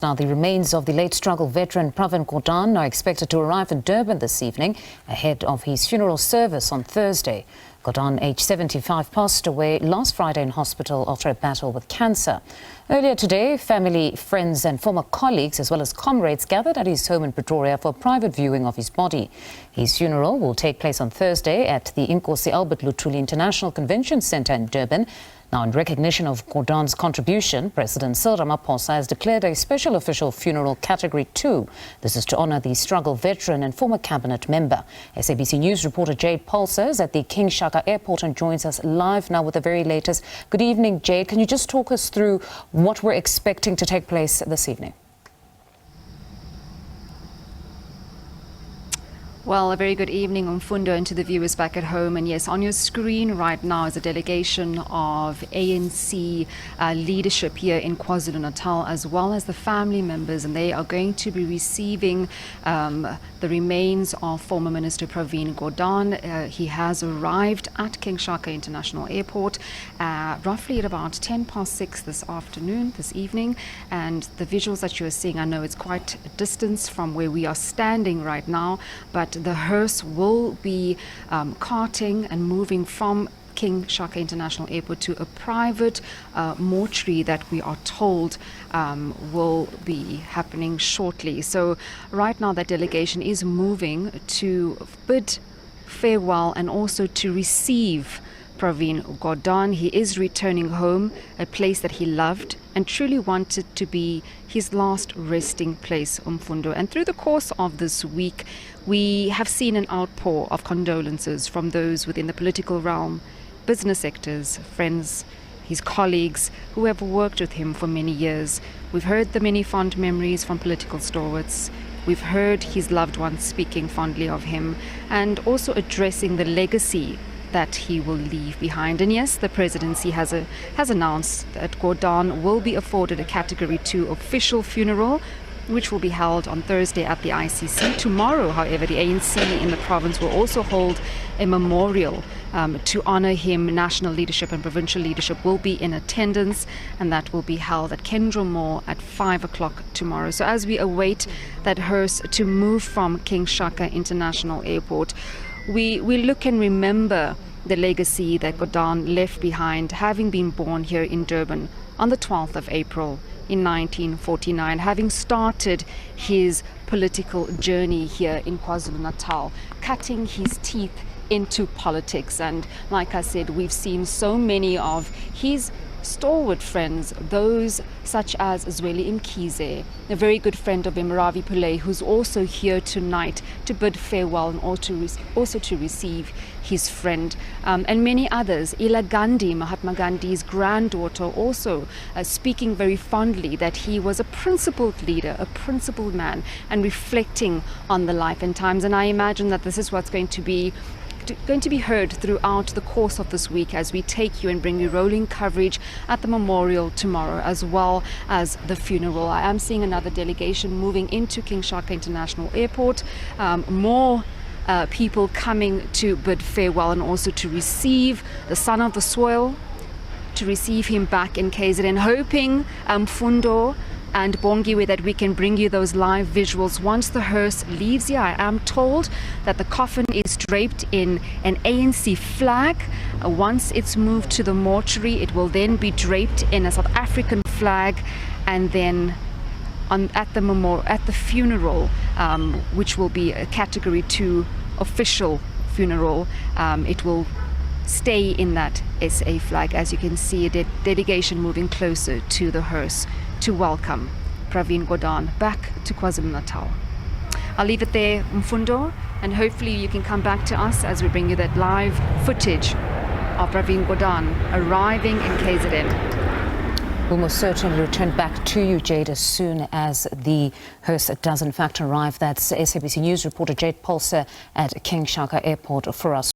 Now, the remains of the late struggle veteran Pravin Gordhan are expected to arrive in Durban this evening ahead of his funeral service on Thursday. Gordhan, aged 75, passed away last Friday in hospital after a battle with cancer. Earlier today, family, friends and former colleagues as well as comrades gathered at his home in Pretoria for a private viewing of his body. His funeral will take place on Thursday at the Inkosi Luthuli International Convention Centre in Durban. Now, in recognition of Gordhan's contribution, President Cyril Ramaphosa has declared a special official funeral Category 2. This is to honour the struggle veteran and former cabinet member. SABC News reporter Jayed Paulse is at the King Shaka airport and joins us live now with the very latest. Good evening, Jayed. Can you just talk us through what we're expecting to take place this evening? Well, a very good evening, Mfundo, and to the viewers back at home. And yes, on your screen right now is a delegation of ANC leadership here in KwaZulu-Natal, as well as the family members, and they are going to be receiving the remains of former Minister Pravin Gordhan. He has arrived at King Shaka International Airport roughly at about 6:10 this evening. And the visuals that you're seeing, I know it's quite a distance from where we are standing right now, but the hearse will be carting and moving from King Shaka International Airport to a private mortuary that we are told will be happening shortly. So right now that delegation is moving to bid farewell and also to receive Pravin Gordhan. He is returning home, a place that he loved and truly wanted to be his last resting place, Mfundo. And through the course of this week, we have seen an outpour of condolences from those within the political realm, business sectors, friends, his colleagues who have worked with him for many years. We've heard the many fond memories from political stalwarts. We've heard his loved ones speaking fondly of him and also addressing the legacy that he will leave behind. And yes, the presidency has announced that Gordhan will be afforded a Category 2 official funeral, which will be held on Thursday at the ICC. Tomorrow, however, the ANC in the province will also hold a memorial to honour him. National leadership and provincial leadership will be in attendance, and that will be held at Kendra Mall at 5 o'clock tomorrow. So as we await that hearse to move from King Shaka International Airport, we look and remember the legacy that Gordhan left behind, having been born here in Durban on the 12th of April in 1949, having started his political journey here in KwaZulu-Natal, cutting his teeth into politics. And like I said, we've seen so many of his stalwart friends, those such as Zweli Mkhize, a very good friend of Ravi Pillay, who's also here tonight to bid farewell and also to receive his friend, and many others. Ila Gandhi, Mahatma Gandhi's granddaughter, also speaking very fondly that he was a principled leader, a principled man, and reflecting on the life and times. And I imagine that this is what's going to be heard throughout the course of this week as we take you and bring you rolling coverage at the memorial tomorrow as well as the funeral. I am seeing another delegation moving into King Shaka International Airport. More people coming to bid farewell and also to receive the son of the soil, to receive him back in KZN, hoping Mfundo and Bongiwe that we can bring you those live visuals once the hearse leaves here. I am told that the coffin is draped in an ANC flag. Once it's moved to the mortuary, it will then be draped in a South African flag, and then at the funeral, which will be a Category 2 official funeral, it will stay in that SA flag. As you can see, a delegation moving closer to the hearse to welcome Pravin Gordhan back to KwaZulu-Natal. I'll leave it there, Mfundo, and hopefully you can come back to us as we bring you that live footage of Pravin Gordhan arriving in KZN. We'll most certainly return back to you, Jayed, as soon as the hearse does in fact arrive. That's SABC News reporter Jayed Paulse at King Shaka Airport for us.